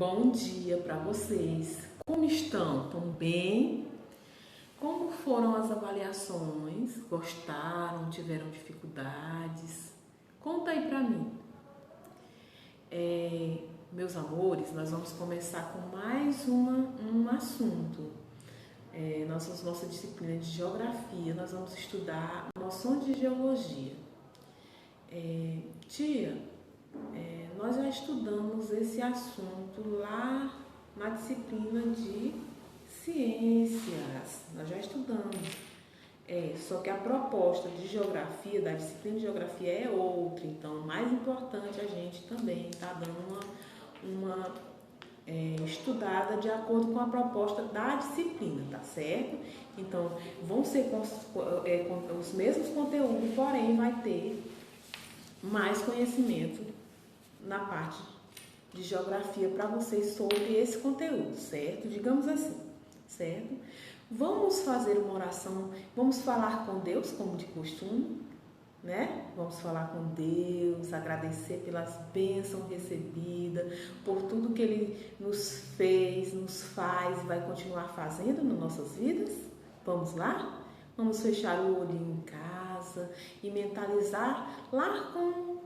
Bom dia para vocês. Como estão? Estão bem? Como foram as avaliações? Gostaram? Tiveram dificuldades? Conta aí para mim. Meus amores, nós vamos começar com mais um assunto. Nossa disciplina de geografia, nós vamos estudar a noção de geologia. Tia, nós já estudamos esse assunto lá na disciplina de ciências, nós já estudamos. Só que a proposta de geografia, da disciplina de geografia é outra, então mais importante a gente também está dando uma estudada de acordo com a proposta da disciplina, tá certo? Então vão ser com os mesmos conteúdos, porém vai ter mais conhecimento na parte de geografia para vocês sobre esse conteúdo, certo? Digamos assim, certo? Vamos fazer uma oração, vamos falar com Deus como de costume, né? Vamos falar com Deus, agradecer pelas bênçãos recebidas, por tudo que Ele nos fez, nos faz e vai continuar fazendo nas nossas vidas. Vamos lá? Vamos fechar o olhinho em casa e mentalizar lá com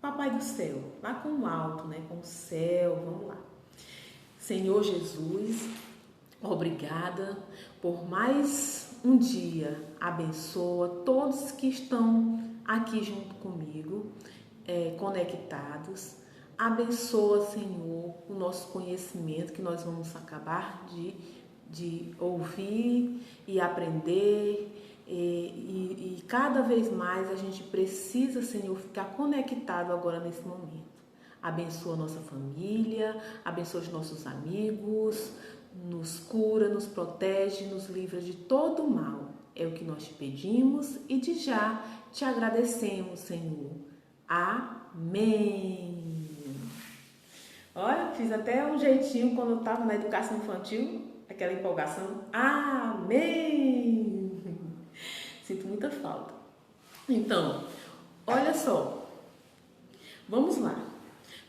Papai do céu, lá com o alto, né? Com o céu, vamos lá. Senhor Jesus, obrigada por mais um dia. Abençoa todos que estão aqui junto comigo, conectados. Abençoa, Senhor, o nosso conhecimento que nós vamos acabar de ouvir e aprender. E cada vez mais a gente precisa, Senhor, ficar conectado agora nesse momento. Abençoa a nossa família, abençoa os nossos amigos, nos cura, nos protege, nos livra de todo o mal. É o que nós te pedimos e de já te agradecemos, Senhor. Amém. Olha, fiz até um jeitinho quando eu estava na educação infantil, aquela empolgação. Amém. Sinto muita falta. Então, olha só. Vamos lá.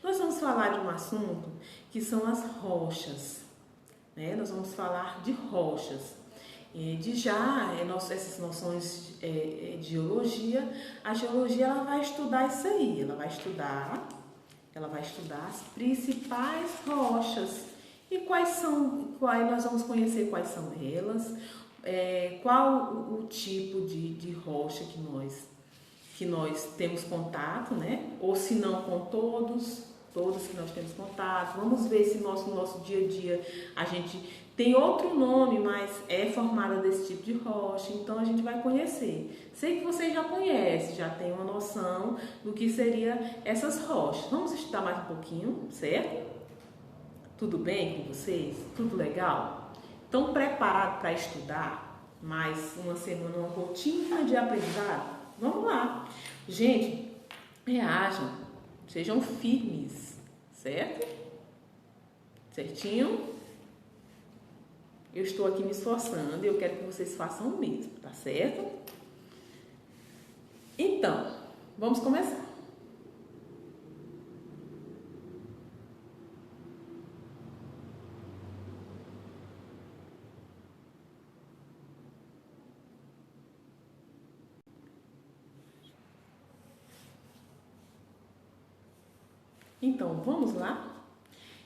Nós vamos falar de um assunto que são as rochas. Nós vamos falar de rochas. Essas noções de geologia, a geologia ela vai estudar isso aí. Ela vai estudar as principais rochas. E quais nós vamos conhecer quais são elas. Qual o tipo de rocha que nós temos contato, né? Ou se não com todos que nós temos contato. Vamos ver se no nosso dia a dia a gente tem outro nome, mas é formada desse tipo de rocha, então a gente vai conhecer. Sei que vocês já conhecem, já tem uma noção do que seria essas rochas. Vamos estudar mais um pouquinho, certo? Tudo bem com vocês? Tudo legal? Estão preparados para estudar mais uma semana, uma rotina de aprendizado? Vamos lá. Gente, reajam, sejam firmes, certo? Certinho? Eu estou aqui me esforçando e eu quero que vocês façam o mesmo, tá certo? Então, vamos começar. Então, vamos lá?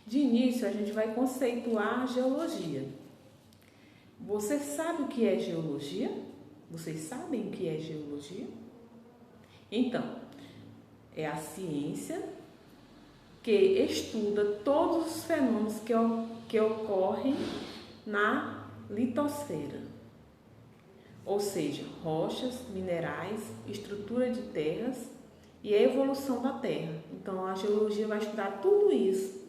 De início, a gente vai conceituar a geologia. Você sabe o que é geologia? Vocês sabem o que é geologia? Então, é a ciência que estuda todos os fenômenos que ocorrem na litosfera. Ou seja, rochas, minerais, estrutura de terras e a evolução da Terra. Então, a geologia vai estudar tudo isso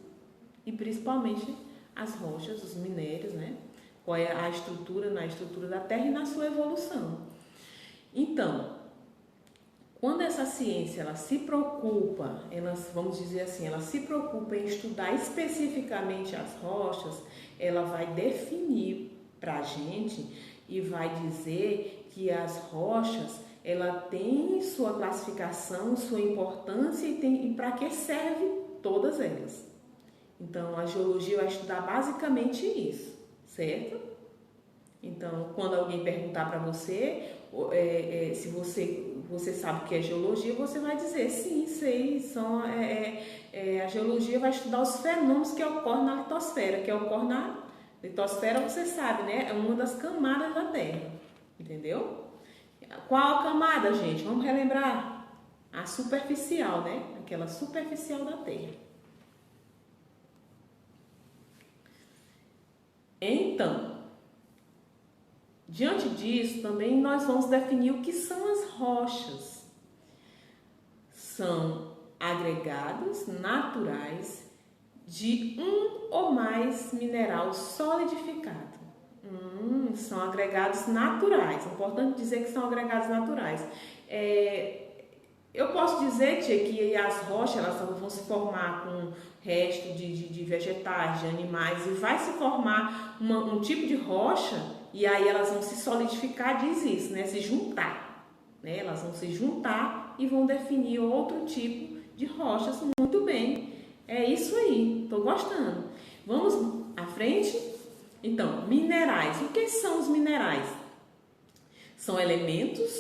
e principalmente as rochas, os minérios, né? Qual é a estrutura na estrutura da Terra e na sua evolução. Então, quando essa ciência ela se preocupa, vamos dizer assim, ela se preocupa em estudar especificamente as rochas, ela vai definir para a gente e vai dizer que as rochas ela tem sua classificação, sua importância e para que serve todas elas. Então, Então, a geologia vai estudar basicamente isso, certo? Então, quando alguém perguntar para você, se você sabe o que é geologia, você vai dizer, sim, sei, a geologia vai estudar os fenômenos que ocorrem na litosfera, que ocorre na litosfera, você sabe, né? É uma das camadas da Terra, entendeu? Qual a camada, gente? Vamos relembrar? A superficial, né? Aquela superficial da Terra. Então, diante disso, também nós vamos definir o que são as rochas. São agregados naturais de um ou mais mineral solidificado. São agregados naturais. É importante dizer que são agregados naturais. Eu posso dizer, tia, que as rochas elas vão se formar com resto de vegetais, de animais, e vai se formar um tipo de rocha, e aí elas vão se solidificar, diz isso, né? Se juntar, né? Elas vão se juntar e vão definir outro tipo de rochas. Muito bem, é isso aí, estou gostando. Vamos à frente? Então, minerais. O que são os minerais? São elementos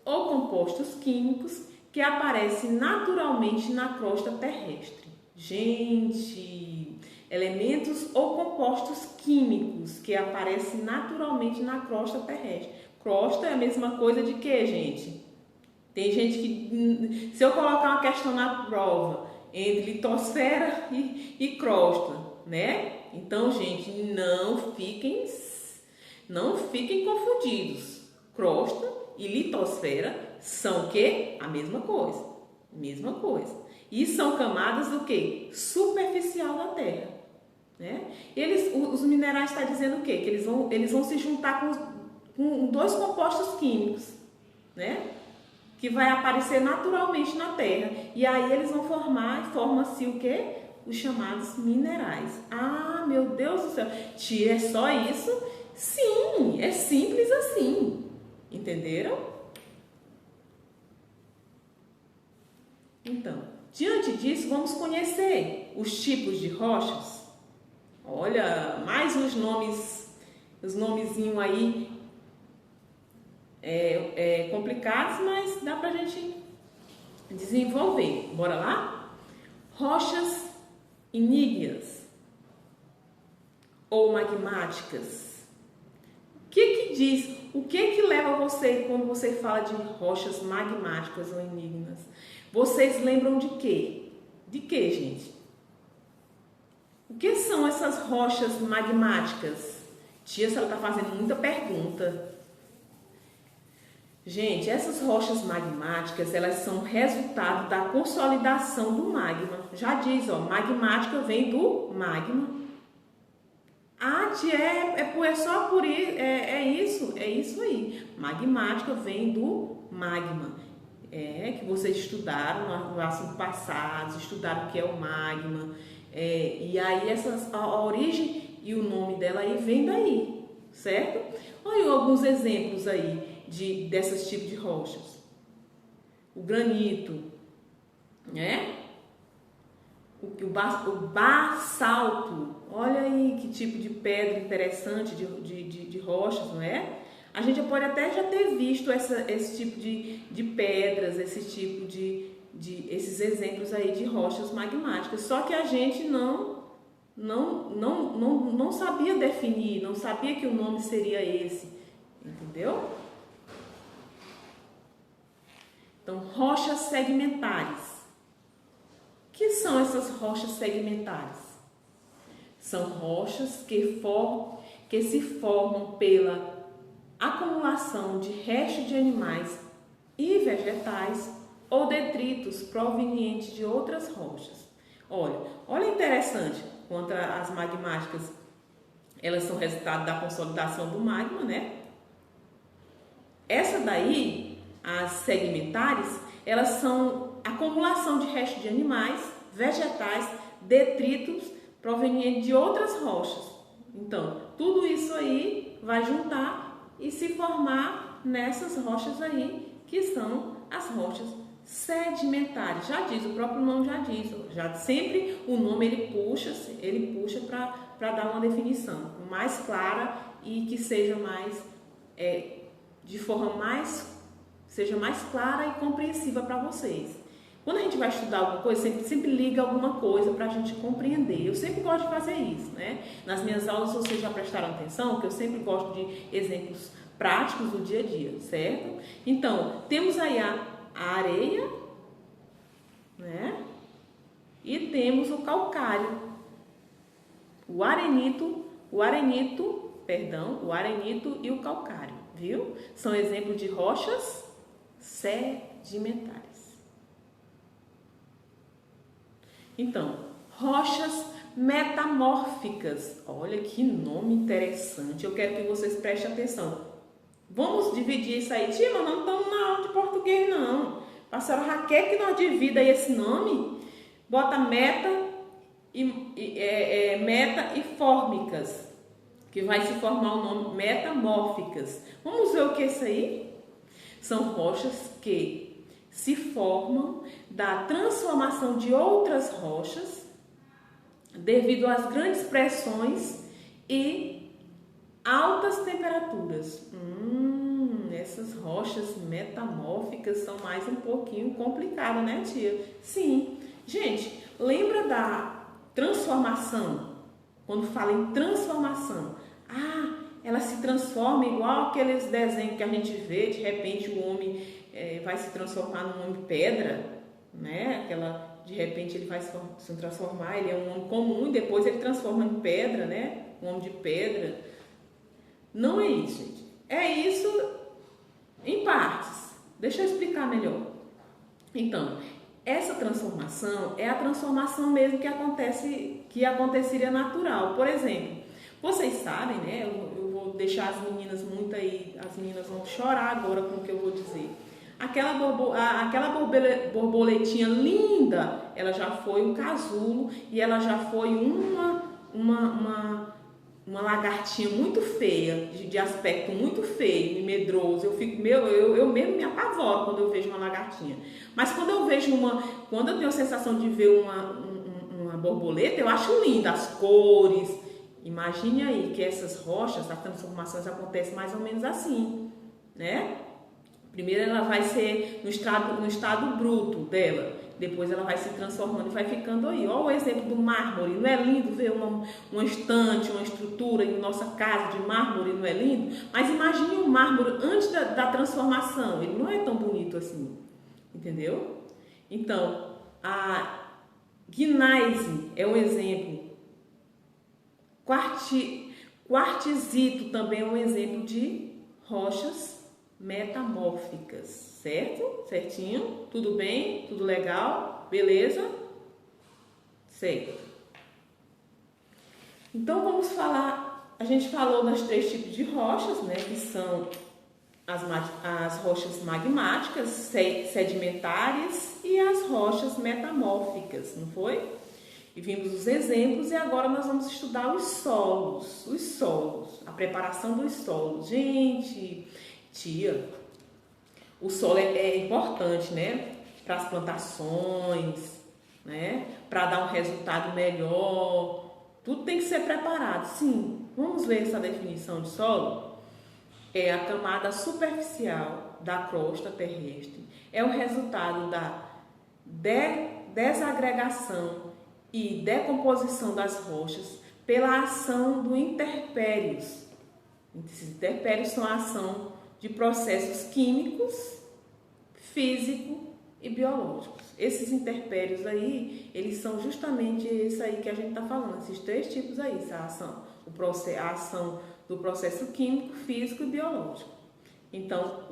ou compostos químicos que aparecem naturalmente na crosta terrestre. Gente, elementos ou compostos químicos que aparecem naturalmente na crosta terrestre. Crosta é a mesma coisa de quê, gente? Tem gente que, se eu colocar uma questão na prova entre litosfera e crosta, né? Então, gente, não fiquem confundidos. Crosta e litosfera são o quê? A mesma coisa. Mesma coisa. E são camadas do quê? Superficial da Terra, né? Os minerais estão dizendo o quê? Que eles vão se juntar com dois compostos químicos, né? Que vai aparecer naturalmente na Terra. E aí eles vão forma-se o quê? Os chamados minerais. Ah, meu Deus do céu! Tia, é só isso? Sim, é simples assim. Entenderam? Então, diante disso, vamos conhecer os tipos de rochas. Olha, mais uns nomezinhos aí complicados, mas dá pra gente desenvolver. Bora lá? Rochas igníneas ou magmáticas. O que leva você, quando você fala de rochas magmáticas ou igníneas? Vocês lembram de quê? De quê, gente? O que são essas rochas magmáticas? Tia, ela está fazendo muita pergunta. Gente, essas rochas magmáticas, elas são resultado da consolidação do magma. Já diz, ó, magmática vem do magma. Ah, tia, é só por isso, é isso aí. Magmática vem do magma. Que vocês estudaram no assunto passado, estudaram o que é o magma. E aí a origem e o nome dela aí vem daí, certo? Olha alguns exemplos aí desses tipos de rochas. O granito, né? O basalto. Olha aí que tipo de pedra interessante de rochas, não é? A gente pode até já ter visto esse tipo de pedras, esse tipo esses exemplos aí de rochas magmáticas. Só que a gente não sabia definir, não sabia que o nome seria esse, entendeu? Então, rochas segmentares. O que são essas rochas segmentares? São rochas que se formam pela acumulação de restos de animais e vegetais ou detritos provenientes de outras rochas. Olha interessante, contra as magmáticas, elas são resultado da consolidação do magma, né? Essa daí, as segmentares, elas são acumulação de restos de animais, vegetais, detritos provenientes de outras rochas. Então, tudo isso aí vai juntar e se formar nessas rochas aí, que são as rochas sedimentares. Já diz, o próprio nome já diz. Já sempre o nome ele puxa para dar uma definição mais clara e que seja mais seja mais clara e compreensiva para vocês. Quando a gente vai estudar alguma coisa, sempre liga alguma coisa para a gente compreender. Eu sempre gosto de fazer isso, né? Nas minhas aulas, vocês já prestaram atenção que eu sempre gosto de exemplos práticos do dia a dia, certo? Então, temos aí a areia, né? E temos o calcário. O arenito e o calcário, viu? São exemplos de rochas sedimentares. Então, rochas metamórficas. Olha que nome interessante. Eu quero que vocês prestem atenção. Vamos dividir isso aí. Tia, mas não estamos na aula de português, não. A senhora Raquel que nós divida aí esse nome. Bota meta e fórmicas, que vai se formar o nome metamórficas. Vamos ver o que é isso aí? São rochas que se formam da transformação de outras rochas devido às grandes pressões e altas temperaturas. Essas rochas metamórficas são mais um pouquinho complicadas, né, tia? Sim. Gente, lembra da transformação? Quando fala em transformação, ela se transforma igual aqueles desenhos que a gente vê, de repente o homem vai se transformar num homem pedra, né? De repente ele vai se transformar, ele é um homem comum e depois ele transforma em pedra, né? Um homem de pedra. Não é isso, gente. É isso em partes. Deixa eu explicar melhor. Então, essa transformação é a transformação mesmo que aconteceria natural. Por exemplo, vocês sabem, né? Eu vou deixar as meninas muito aí, as meninas vão chorar agora com o que eu vou dizer. Aquela borboletinha linda, ela já foi um casulo e ela já foi uma lagartinha muito feia, de aspecto muito feio e medroso. Eu mesmo me apavoro quando eu vejo uma lagartinha. Mas quando eu tenho a sensação de ver uma borboleta, eu acho linda as cores. Imagine aí que essas rochas, as transformações acontecem mais ou menos assim, né? Primeiro ela vai ser no estado bruto dela, depois ela vai se transformando e vai ficando aí. Olha o exemplo do mármore, não é lindo ver uma estante, uma estrutura em nossa casa de mármore, não é lindo? Mas imagine o mármore antes da transformação, ele não é tão bonito assim, entendeu? Então, a gneiss é um exemplo, quartzito também é um exemplo de rochas metamórficas, certo? Certinho? Tudo bem? Tudo legal? Beleza? Certo. Então vamos falar, a gente falou das 3 tipos de rochas, né? Que são as rochas magmáticas, sedimentares e as rochas metamórficas, não foi? E vimos os exemplos e agora nós vamos estudar os solos, a preparação dos solos. Gente, tia, o solo é importante, né? Para as plantações, né? Para dar um resultado melhor. Tudo tem que ser preparado. Sim, vamos ver essa definição de solo? É a camada superficial da crosta terrestre. É o resultado da desagregação e decomposição das rochas pela ação do intempéries. Esses intempéries são a ação de processos químicos, físicos e biológicos. Esses intempéries aí, eles são justamente isso aí que a gente está falando, esses 3 tipos aí, a ação do processo químico, físico e biológico. Então,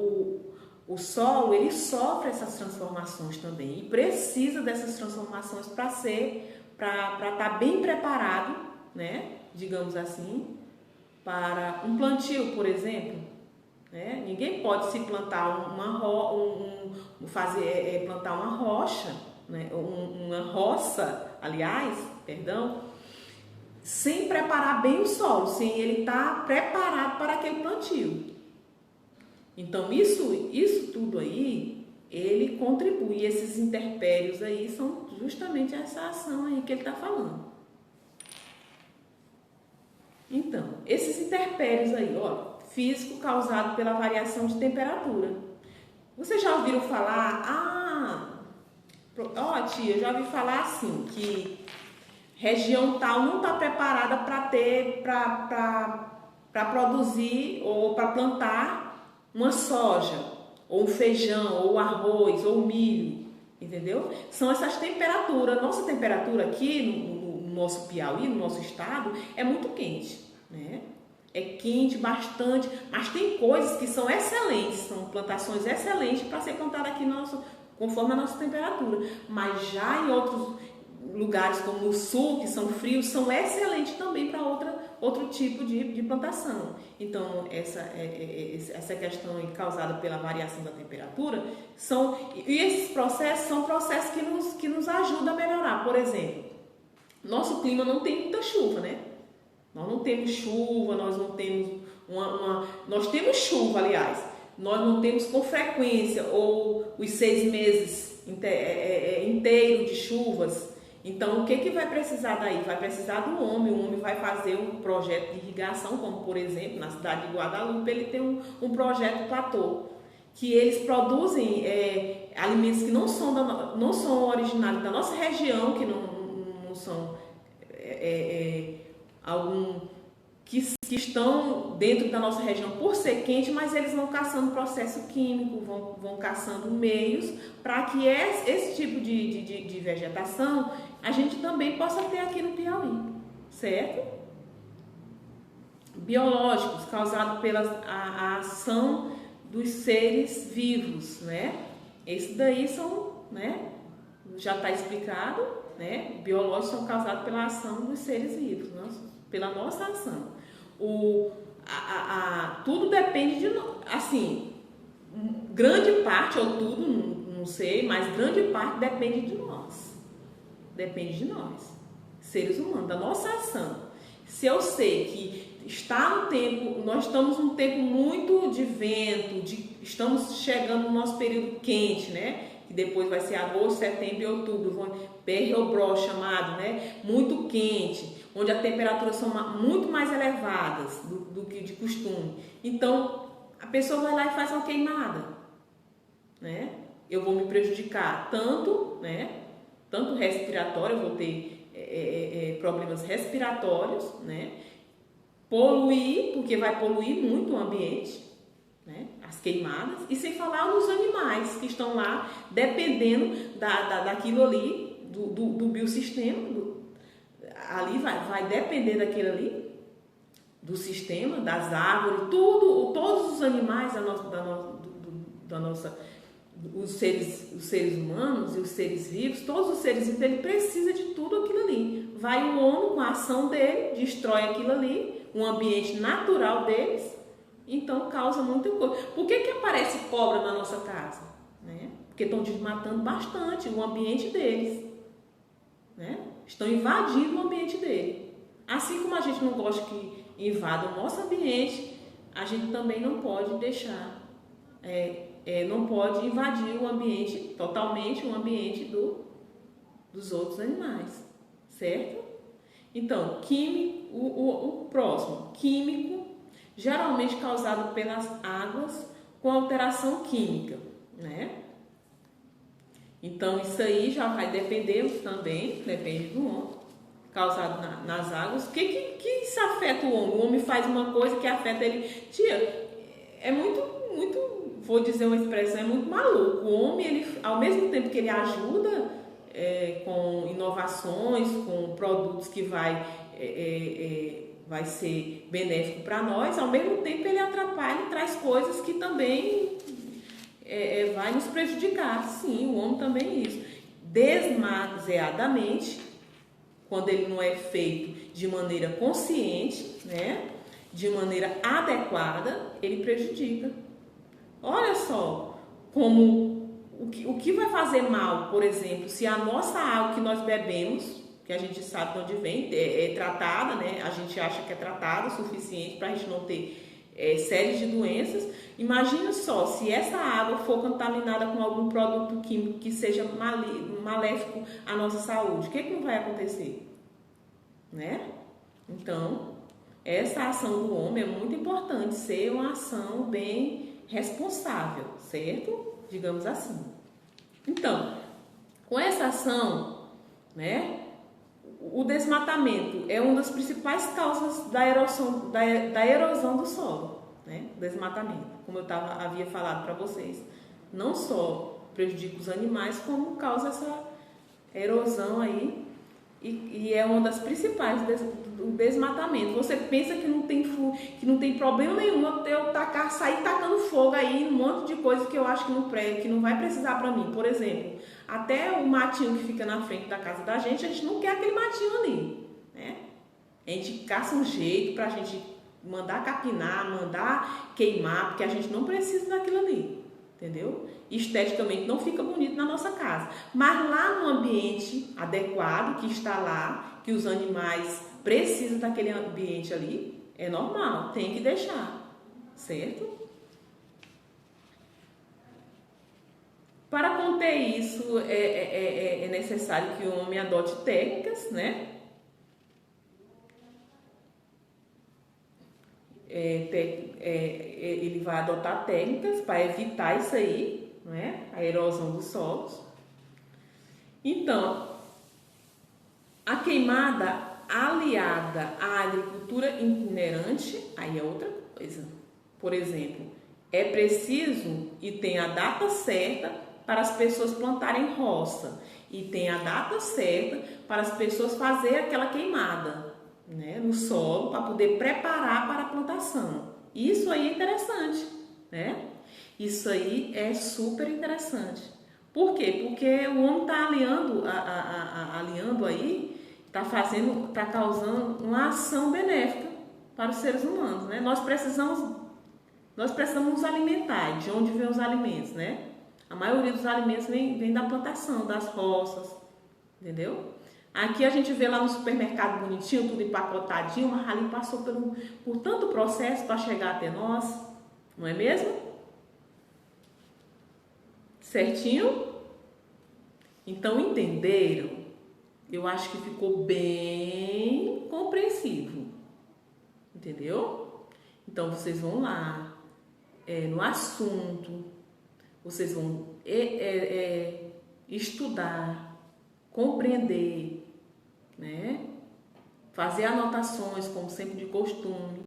o solo, ele sofre essas transformações também e precisa dessas transformações para estar bem preparado, né, digamos assim, para um plantio, por exemplo. Né? Ninguém pode se plantar plantar uma rocha, né? Uma roça, sem preparar bem o solo, sem ele estar preparado para aquele plantio. Então, isso tudo aí ele contribui. Esses interpérios aí são justamente essa ação aí que ele está falando. Então, esses interpérios aí, ó, físico causado pela variação de temperatura. Vocês já ouviram falar, ó tia, eu já ouvi falar assim, que região tal não está preparada para produzir ou para plantar uma soja, ou um feijão, ou arroz, ou milho, entendeu? São essas temperaturas. Nossa temperatura aqui no nosso Piauí, no nosso estado, é muito quente, né? É quente bastante, mas tem coisas que são excelentes, são plantações excelentes para ser plantada aqui conforme a nossa temperatura. Mas já em outros lugares como o sul, que são frios, são excelentes também para outro tipo de plantação. Então, essa questão causada pela variação da temperatura, e esses processos são processos que nos ajudam a melhorar. Por exemplo, nosso clima não tem muita chuva, né? Nós não temos chuva, nós não temos nós temos chuva, aliás, nós não temos com frequência, ou os 6 meses inteiros de chuvas. Então, o que vai precisar daí? Vai precisar do homem. O homem vai fazer um projeto de irrigação, como por exemplo, na cidade de Guadalupe, ele tem um projeto platô, que eles produzem alimentos que não são originários da nossa região, que não são que estão dentro da nossa região por ser quente, mas eles vão caçando processo químico, vão caçando meios para que esse tipo de vegetação a gente também possa ter aqui no Piauí, certo? Biológicos, causados pela a ação dos seres vivos, né? Esse daí são, né? Já está explicado, né? Biológicos são causados pela ação dos seres vivos, pela nossa ação. Tudo depende de nós, assim, grande parte, ou tudo, não sei, mas grande parte depende de nós. Depende de nós, seres humanos, da nossa ação. Se eu sei que nós estamos num tempo muito de vento, estamos chegando no nosso período quente, né? Que depois vai ser agosto, setembro e outubro, periobró chamado, né? Muito quente, onde as temperaturas são muito mais elevadas do que de costume. Então, a pessoa vai lá e faz uma queimada, né? Eu vou me prejudicar tanto, né? Tanto respiratório, eu vou ter problemas respiratórios, né? Poluir, porque vai poluir muito o ambiente, né? As queimadas, e sem falar nos animais que estão lá dependendo daquilo ali, do biossistema, ali vai depender daquilo ali, do sistema, das árvores, todos os animais os seres humanos e os seres vivos, todos os seres vivos, ele precisa de tudo aquilo ali. Vai o homem com a ação dele, destrói aquilo ali, um ambiente natural deles, então causa muita coisa. Por que aparece cobra na nossa casa? Né? Porque estão desmatando bastante o ambiente deles, né? Estão invadindo o ambiente dele. Assim como a gente não gosta que invada o nosso ambiente, a gente também não pode deixar, não pode invadir o ambiente, totalmente o ambiente dos outros animais, certo? Então, o próximo, químico, geralmente causado pelas águas com alteração química, né? Então, isso aí já vai depender também, depende do homem, causado nas águas. O que isso afeta o homem? O homem faz uma coisa que afeta ele. Tia, é muito, vou dizer uma expressão, é muito maluco. O homem, ele, ao mesmo tempo que ele ajuda com inovações, com produtos que vai ser benéfico para nós, ao mesmo tempo ele atrapalha e traz coisas que também vai nos prejudicar. Sim, o homem também é isso. Desmaseadamente, quando ele não é feito de maneira consciente, né, de maneira adequada, ele prejudica. Olha só como o que vai fazer mal, por exemplo, se a nossa água que nós bebemos, que a gente sabe de onde vem, é tratada, né? A gente acha que é tratada o suficiente para a gente não ter séries de doenças. Imagina só, se essa água for contaminada com algum produto químico que seja maléfico à nossa saúde, o que não vai acontecer? Né? Então, essa ação do homem é muito importante, ser uma ação bem responsável, certo? Digamos assim. Então, com essa ação, né, o desmatamento é uma das principais causas da erosão do solo, né? Desmatamento, como eu havia falado para vocês. Não só prejudica os animais, como causa essa erosão aí, e é uma das principais do desmatamento. Você pensa que não tem problema nenhum eu sair tacando fogo aí, um monte de coisa que eu acho que não vai precisar para mim. Por exemplo, até o matinho que fica na frente da casa da gente, a gente não quer aquele matinho ali, né? A gente caça um jeito pra gente mandar capinar, mandar queimar, porque a gente não precisa daquilo ali, entendeu? Esteticamente não fica bonito na nossa casa, mas lá no ambiente adequado que está lá, que os animais precisam daquele ambiente ali, é normal, tem que deixar, certo? Para conter isso, é necessário que o homem adote técnicas, né? Ele vai adotar técnicas para evitar isso aí, né? A erosão dos solos. Então, a queimada aliada à agricultura itinerante, aí é outra coisa. Por exemplo, é preciso e tem a data certa para as pessoas plantarem roça e tem a data certa para as pessoas fazerem aquela queimada, né, no solo para poder preparar para a plantação. Isso aí é interessante, né? Isso aí é super interessante. Por quê? Porque o homem está alinhando aí, está causando uma ação benéfica para os seres humanos, né? Nós precisamos nos alimentar. De onde vêm os alimentos, né? A maioria dos alimentos vem da plantação, das roças, entendeu? Aqui a gente vê lá no supermercado bonitinho, tudo empacotadinho, mas ali passou por tanto processo para chegar até nós, não é mesmo? Certinho? Então, entenderam? Eu acho que ficou bem compreensivo, entendeu? Então, vocês vão lá, no assunto, vocês vão estudar, compreender, né? Fazer anotações, como sempre de costume.